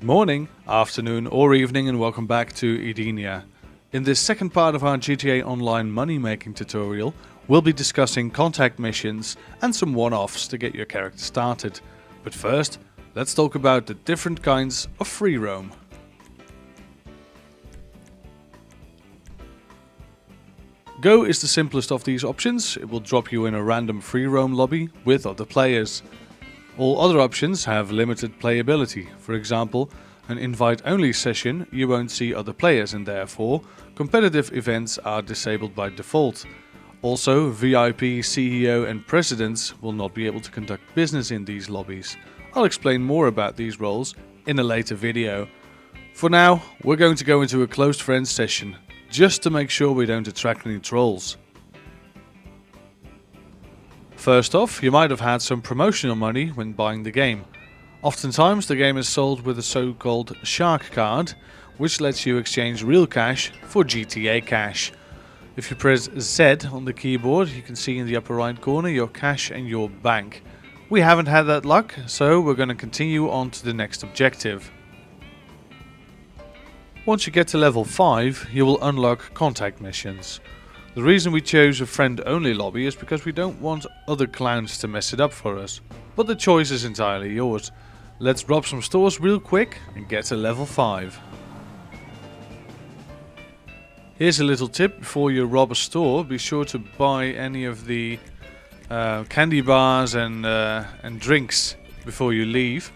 morning, afternoon or evening, and welcome back to Edenia. In this second part of our GTA Online money making tutorial, we'll be discussing contact missions and some one-offs to get your character started. But first, let's talk about the different kinds of free roam. Go is the simplest of these options. It will drop you in a random free roam lobby with other players. All other options have limited playability. For example, an invite-only session, you won't see other players and therefore competitive events are disabled by default. Also, VIP, CEO and presidents will not be able to conduct business in these lobbies. I'll explain more about these roles in a later video. For now, we're going to go into a closed friends session, just to make sure we don't attract any trolls. First off, you might have had some promotional money when buying the game. Oftentimes the game is sold with a so-called Shark card, which lets you exchange real cash for GTA cash. If you press Z on the keyboard, you can see in the upper right corner your cash and your bank. We haven't had that luck, so we're going to continue on to the next objective. Once you get to level 5, you will unlock contact missions. The reason we chose a friend-only lobby is because we don't want other clowns to mess it up for us. But the choice is entirely yours. Let's rob some stores real quick and get to level 5. Here's a little tip: before you rob a store, be sure to buy any of the candy bars and drinks before you leave.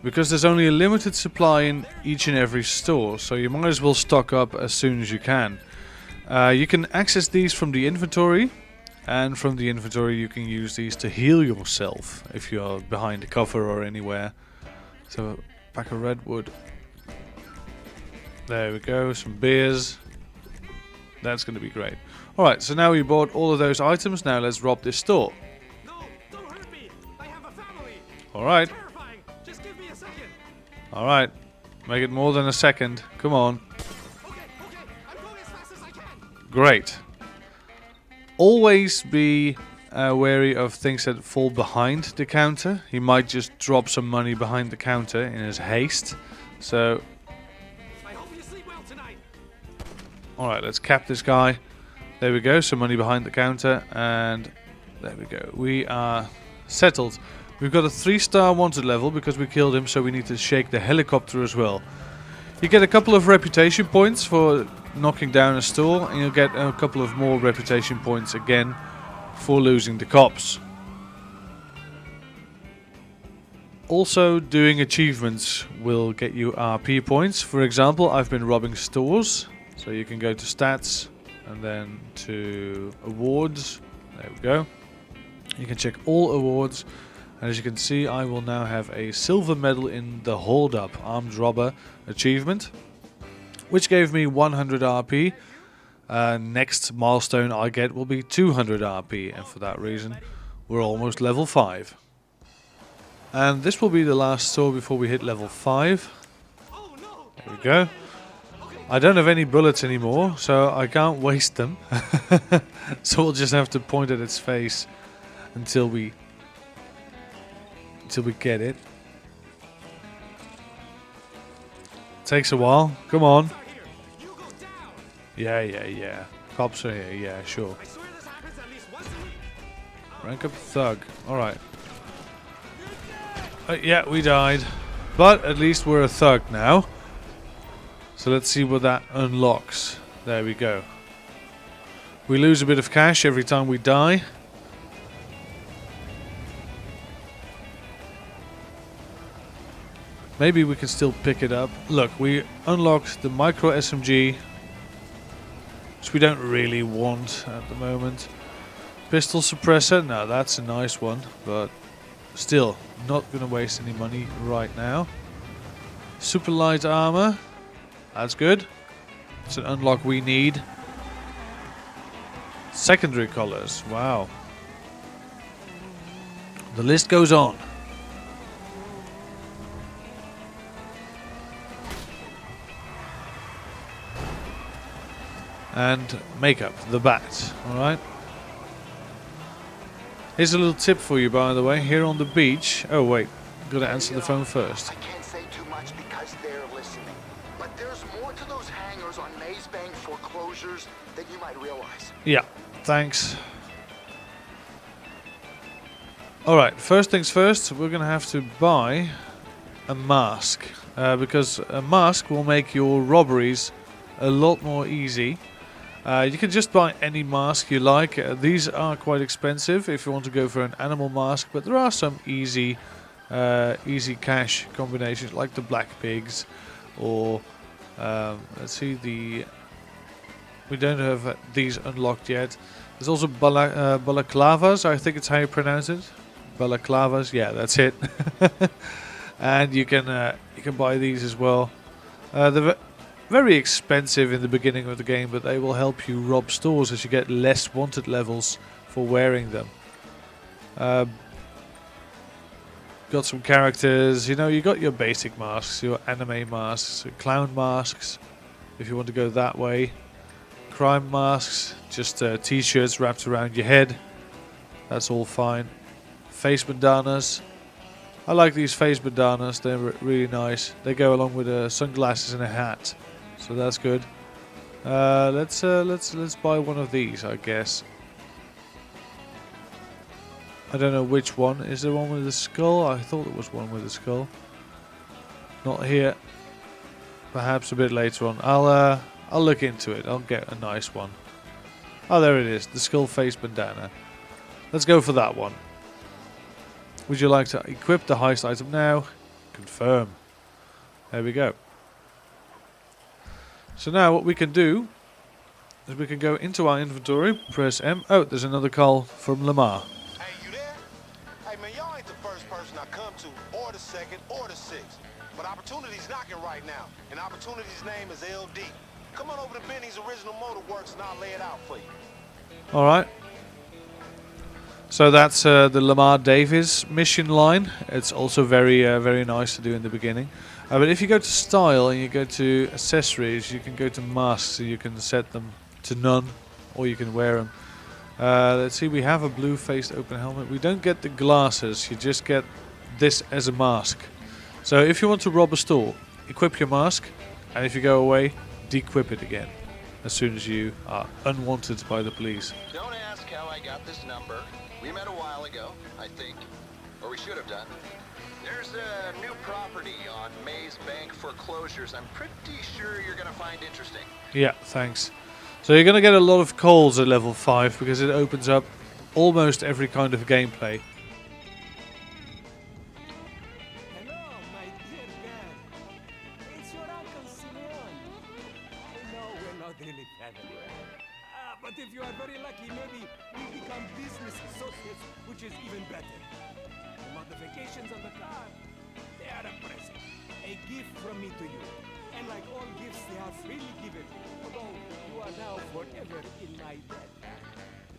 Because there's only a limited supply in each and every store, so you might as well stock up as soon as you can. You can access these from the inventory, and from the inventory you can use these to heal yourself if you're behind a cover or anywhere. So, pack of redwood. There we go, some beers. That's going to be great. Alright, so now we bought all of those items, now let's rob this store. No, don't hurt me. I have a family. Alright. Terrifying. Just give me a second. Alright, make it more than a second. Come on. Okay, I'm going as fast as I can. Great. Always be wary of things that fall behind the counter. He might just drop some money behind the counter in his haste. So, I hope you sleep well tonight. alright, let's cap this guy. There we go, some money behind the counter, and there we go. We are settled. We've got a 3-star wanted level because we killed him, so we need to shake the helicopter as well. You get a couple of reputation points for knocking down a store, and you'll get a couple of more reputation points again for losing the cops. Also, doing achievements will get you RP points. For example, I've been robbing stores, so you can go to stats and then to awards. There we go. You can check all awards. And as you can see, I will now have a silver medal in the Hold Up Armed Robber achievement, which gave me 100 RP. Next milestone I get will be 200 RP, and for that reason we're almost level 5. And this will be the last store before we hit level 5. There we go. I don't have any bullets anymore, so I can't waste them. So we'll just have to point at its face until we get it. Takes a while. Come on. Yeah. Cops are here. Yeah, sure. Rank up thug. Alright. Yeah, we died. But at least we're a thug now. So let's see what that unlocks. There we go. We lose a bit of cash every time we die. Maybe we can still pick it up. Look, we unlocked the micro SMG, which we don't really want at the moment. Pistol suppressor, now that's a nice one, but still not gonna waste any money right now. Super light armor, that's good. It's an unlock we need. Secondary colors, wow. The list goes on. And makeup, the bat, alright? Here's a little tip for you, by the way, here on the beach. Oh wait, gotta answer the phone first. I can't say too much because just there listening. But there's more to those hangars on Maze Bank foreclosures than you might realize. Yeah, thanks. Alright, first things first, we're gonna have to buy a mask. Because a mask will make your robberies a lot more easy. You can just buy any mask you like. These are quite expensive if you want to go for an animal mask, but there are some easy cash combinations like the black pigs, or let's see, we don't have these unlocked yet. There's also balaclavas, I think it's how you pronounce it. Balaclavas, yeah, that's it. And you can buy these as well. They're very expensive in the beginning of the game, but they will help you rob stores as you get less wanted levels for wearing them. Got some characters, you know, you got your basic masks, your anime masks, clown masks, if you want to go that way. Crime masks, just t-shirts wrapped around your head. That's all fine. Face bandanas. I like these face bandanas, they're really nice. They go along with sunglasses and a hat, so that's good. Let's buy one of these, I guess. I don't know which one. Is there one with the skull? I thought it was one with the skull. Not here. Perhaps a bit later on. I'll look into it. I'll get a nice one. Oh, there it is. The skull face bandana. Let's go for that one. Would you like to equip the heist item now? Confirm. There we go. So now what we can do is we can go into our inventory, press M. Oh, there's another call from Lamar. Hey, you there? Hey, man, y'all ain't the first person I come to, or the second, or the sixth. But Opportunity's knocking right now, and Opportunity's name is LD. Come on over to Benny's Original Motor Works and I'll lay it out for you. Alright. So that's the Lamar Davis mission line. It's also very nice to do in the beginning. But if you go to Style and you go to Accessories, you can go to Masks and you can set them to none, or you can wear them. Let's see, we have a blue-faced open helmet. We don't get the glasses, you just get this as a mask. So if you want to rob a store, equip your mask, and if you go away, de-equip it again as soon as you are unwanted by the police. Don't ask how I got this number. We met a while ago, I think. Or we should have done. There's a new property on Maze Bank foreclosures I'm pretty sure you're going to find interesting. Yeah, thanks. So you're going to get a lot of calls at level 5 because it opens up almost every kind of gameplay. Hello, my dear man. It's your Uncle Simeon. I know we're not really family. But if you are very lucky, maybe we become business associates, which is even better. The modifications on the car, they are a present. A gift from me to you. And like all gifts, they are freely given. Although you are now forever in my debt.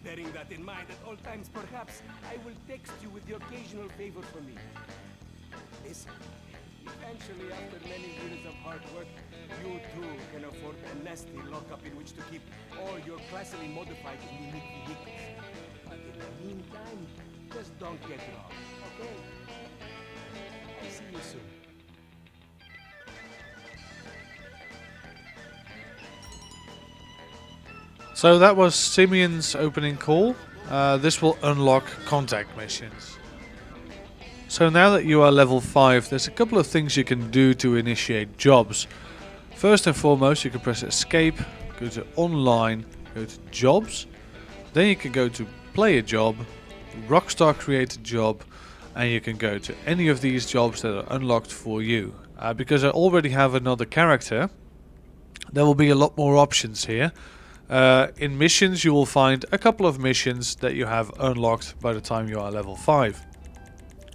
Bearing that in mind, at all times, perhaps, I will text you with the occasional favor from me. Listen, eventually, after many years of hard work, you too can afford a nasty lockup in which to keep all your classically modified and unique vehicles. But in the meantime, just don't get wrong, okay? I'll see you soon. So that was Simeon's opening call. This will unlock contact missions. So now that you are level 5, there's a couple of things you can do to initiate jobs. First and foremost, you can press escape, go to online, go to jobs. Then you can go to play a job, Rockstar create a job, and you can go to any of these jobs that are unlocked for you. Because I already have another character, there will be a lot more options here. In missions, you will find a couple of missions that you have unlocked by the time you are level 5.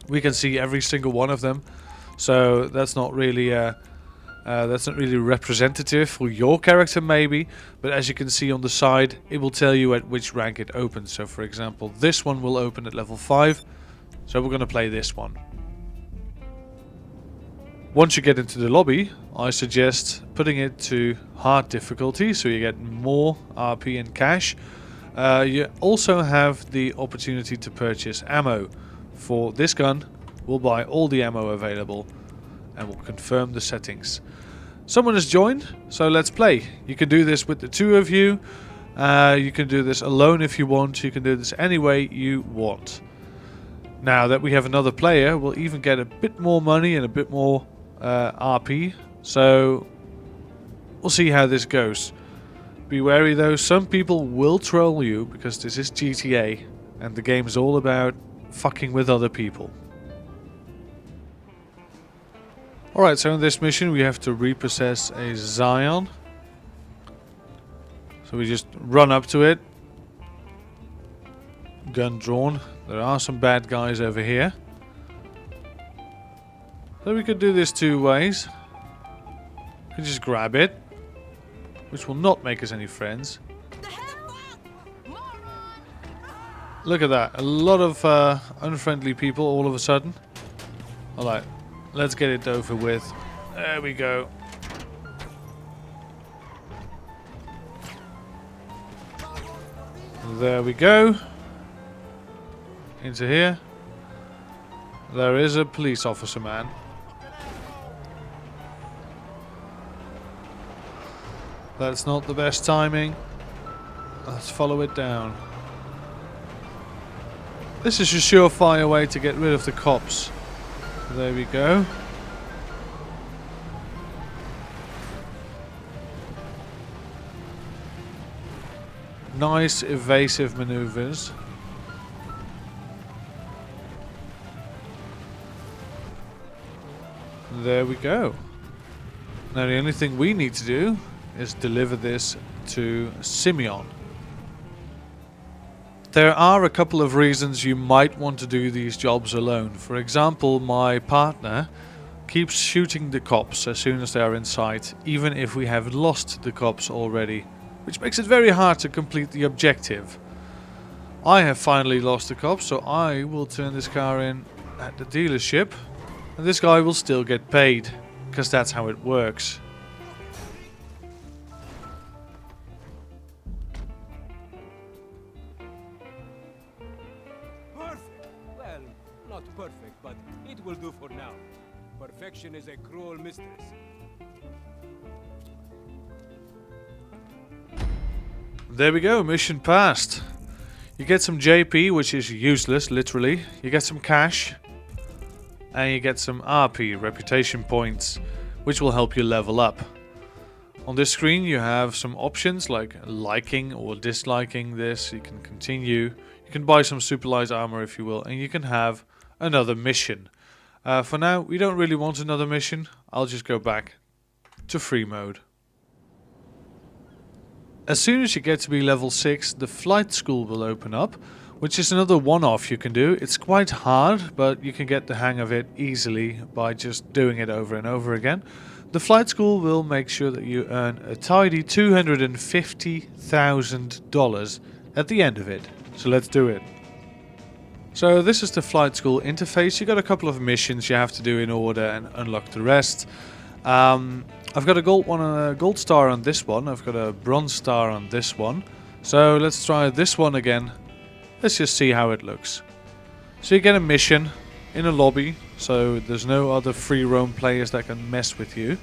We can see every single one of them, so that's not really representative for your character maybe, but as you can see on the side, it will tell you at which rank it opens. So for example, this one will open at level 5, so we're going to play this one. Once you get into the lobby, I suggest putting it to hard difficulty so you get more RP and cash. You also have the opportunity to purchase ammo. For this gun, we'll buy all the ammo available. and we'll confirm the settings. Someone has joined, so let's play. You can do this with the two of you. You can do this alone if you want. You can do this any way you want. Now that we have another player, we'll even get a bit more money and a bit more RP. So we'll see how this goes. Be wary though, some people will troll you because this is GTA and the game is all about fucking with other people. Alright, so in this mission we have to repossess a Zion. So we just run up to it. Gun drawn. There are some bad guys over here. So we could do this two ways. We could just grab it, which will not make us any friends. Look at that. A lot of unfriendly people all of a sudden. Alright. Let's get it over with. There we go. There we go. Into here. There is a police officer, man. That's not the best timing. Let's follow it down. This is a surefire way to get rid of the cops. There we go. Nice evasive maneuvers. There we go. Now the only thing we need to do is deliver this to Simeon. There are a couple of reasons you might want to do these jobs alone. For example, my partner keeps shooting the cops as soon as they are in sight, even if we have lost the cops already, which makes it very hard to complete the objective. I have finally lost the cops, so I will turn this car in at the dealership, and this guy will still get paid, because that's how it works. Not perfect, but it will do for now. Perfection is a cruel mistress. There we go, mission passed. You get some JP, which is useless, literally. You get some cash. And you get some RP, reputation points, which will help you level up. On this screen you have some options like liking or disliking this. You can continue. You can buy some super light armor if you will, and you can have another mission. For now, we don't really want another mission. I'll just go back to free mode. As soon as you get to be level 6, the flight school will open up, which is another one-off you can do. It's quite hard, but you can get the hang of it easily by just doing it over and over again. The flight school will make sure that you earn a tidy $250,000 at the end of it. So let's do it. So this is the flight school interface. You got a couple of missions you have to do in order and unlock the rest. I've got a gold star on this one. I've got a bronze star on this one. So let's try this one again. Let's just see how it looks. So you get a mission in a lobby. So there's no other free roam players that can mess with you.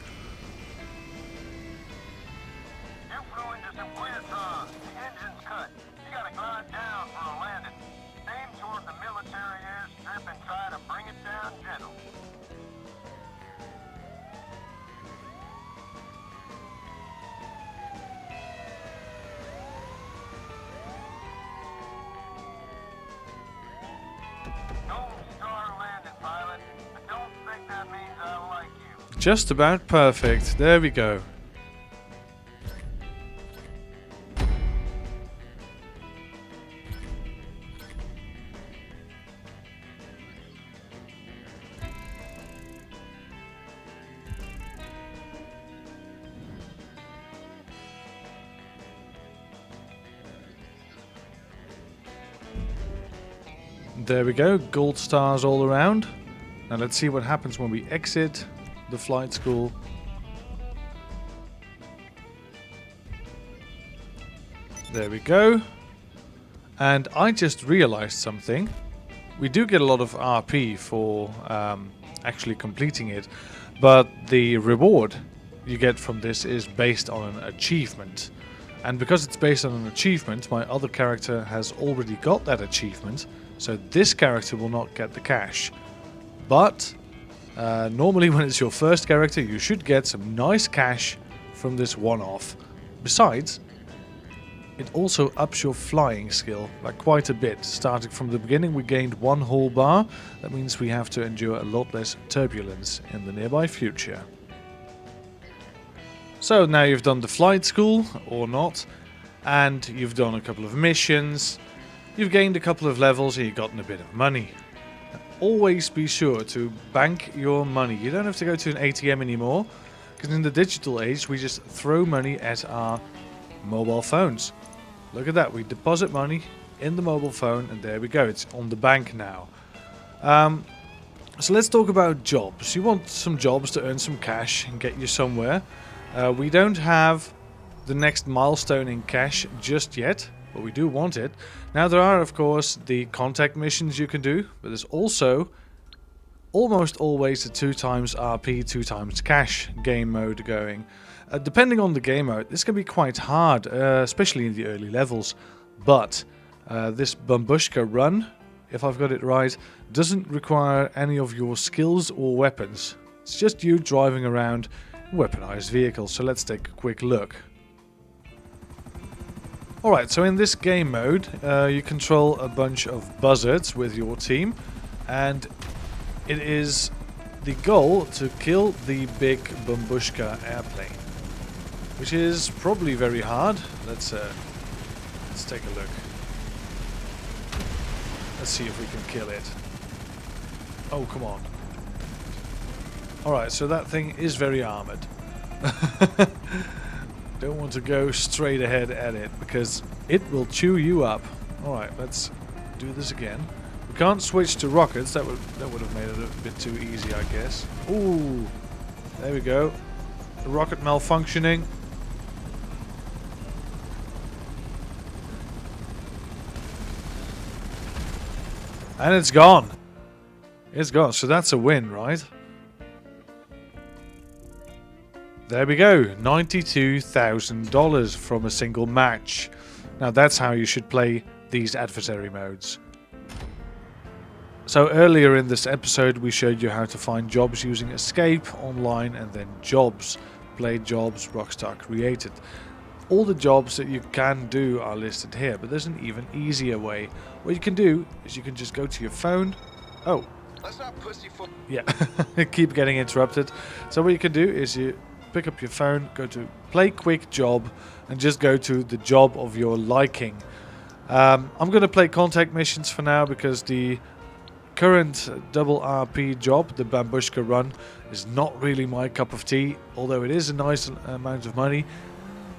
Just about perfect. There we go. There we go. Gold stars all around. Now let's see what happens when we exit the flight school. There we go. And I just realized something. We do get a lot of RP for actually completing it, but the reward you get from this is based on an achievement. And because it's based on an achievement, my other character has already got that achievement, so this character will not get the cash. But normally when it's your first character, you should get some nice cash from this one-off. Besides, it also ups your flying skill, like quite a bit. Starting from the beginning, we gained 1 whole bar. That means we have to endure a lot less turbulence in the nearby future. So now you've done the flight school, or not, and you've done a couple of missions, you've gained a couple of levels, and you've gotten a bit of money. Always be sure to bank your money. You don't have to go to an ATM anymore, because in the digital age, we just throw money at our mobile phones. Look at that, we deposit money in the mobile phone, and there we go, it's on the bank now. So let's talk about jobs. You want some jobs to earn some cash and get you somewhere. We don't have the next milestone in cash just yet, but we do want it. Now there are of course the contact missions you can do, but there's also almost always a 2x RP, 2x cash game mode going. Depending on the game mode, this can be quite hard, especially in the early levels. But this Bambushka run, if I've got it right, doesn't require any of your skills or weapons. It's just you driving around weaponized vehicles. So let's take a quick look. Alright, so in this game mode, you control a bunch of buzzards with your team, and it is the goal to kill the big Bambushka airplane, which is probably very hard. Let's take a look. Let's see if we can kill it. Oh, come on. Alright, so that thing is very armored. Don't want to go straight ahead at it, because it will chew you up. Alright, let's do this again. We can't switch to rockets, that would have made it a bit too easy, I guess. Ooh, there we go. The rocket malfunctioning. And it's gone. It's gone, so that's a win, right? There we go, $92,000 from a single match. Now that's how you should play these adversary modes. So earlier in this episode we showed you how to find jobs using Escape, Online, and then Jobs. Play Jobs, Rockstar created. All the jobs that you can do are listed here, but there's an even easier way. What you can do is you can just go to your phone. Oh. Let's not pussyfoot. Yeah, keep getting interrupted. So what you can do is you pick up your phone, go to Play Quick Job, and just go to the job of your liking. I'm going to play contact missions for now, because the current double RP job, the Bambushka run, is not really my cup of tea. Although it is a nice amount of money,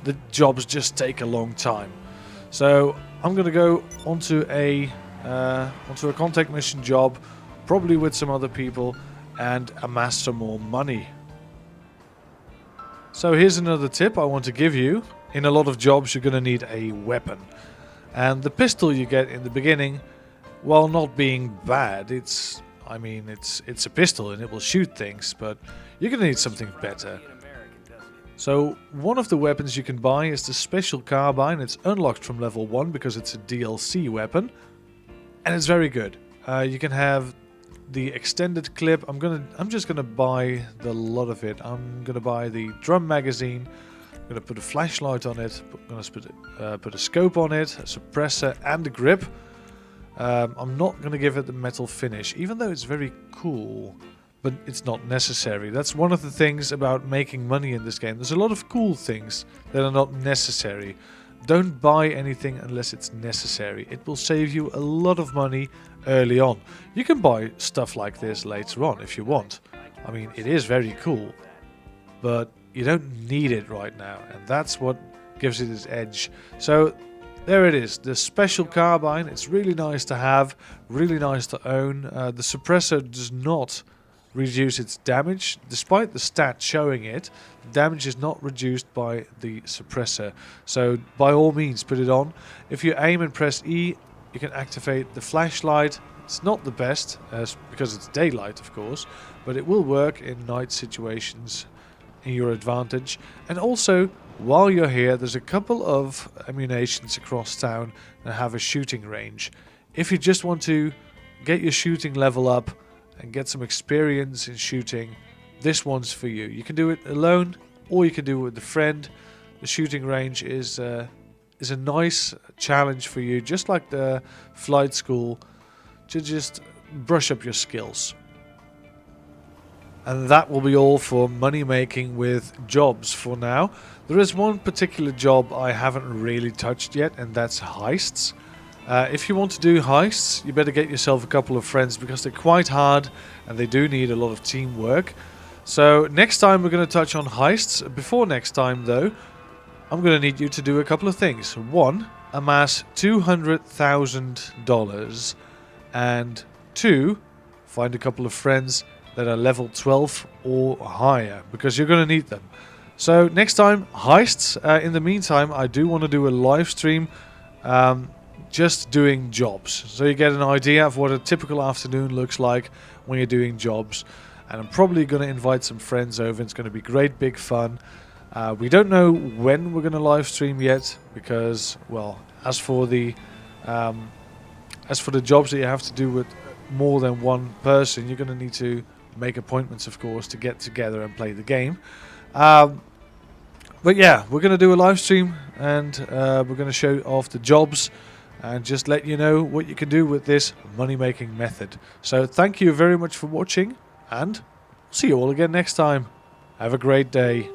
the jobs just take a long time. So I'm going to go onto a contact mission job, probably with some other people, and amass some more money. So here's another tip I want to give you. In a lot of jobs you're going to need a weapon. And the pistol you get in the beginning, while not being bad, it's a pistol and it will shoot things, but you're going to need something better. So one of the weapons you can buy is the Special Carbine. It's unlocked from level 1 because it's a DLC weapon, and it's very good. You can have the extended clip. I'm just gonna buy the lot of it. I'm gonna buy the drum magazine. I'm gonna put a flashlight on it. I'm gonna put a scope on it, a suppressor, and a grip. I'm not gonna give it the metal finish, even though it's very cool, but it's not necessary. That's one of the things about making money in this game. There's a lot of cool things that are not necessary. Don't buy anything unless it's necessary. It will save you a lot of money early on. You can buy stuff like this later on if you want. I mean, it is very cool, but you don't need it right now, and that's what gives it its edge. So there it is, the Special Carbine. It's really nice to have, really nice to own. The suppressor does not reduce its damage, despite the stat showing it. Damage is not reduced by the suppressor, so by all means put it on. If you aim and press E, you can activate the flashlight, It's not the best because it's daylight, of course, but it will work in night situations in your advantage. And also, while you're here, there's a couple of ammunitions across town that have a shooting range. If you just want to get your shooting level up and get some experience in shooting, this one's for you. You can do it alone, or you can do it with a friend. The shooting range is a nice challenge for you, just like the flight school, to just brush up your skills. And that will be all for money making with jobs for now. There is one particular job I haven't really touched yet, and that's heists. If you want to do heists, you better get yourself a couple of friends because they're quite hard and they do need a lot of teamwork. So next time we're going to touch on heists. Before next time though, I'm going to need you to do a couple of things. One, amass $200,000, and two, find a couple of friends that are level 12 or higher, because you're going to need them. So next time, heists. In the meantime, I do want to do a live stream just doing jobs, so you get an idea of what a typical afternoon looks like when you're doing jobs. And I'm probably going to invite some friends over. It's going to be great big fun. We don't know when we're going to live stream yet, because, well, as for the jobs that you have to do with more than one person, you're going to need to make appointments, of course, to get together and play the game. But yeah, we're going to do a live stream, and we're going to show off the jobs and just let you know what you can do with this money-making method. So thank you very much for watching, and see you all again next time. Have a great day.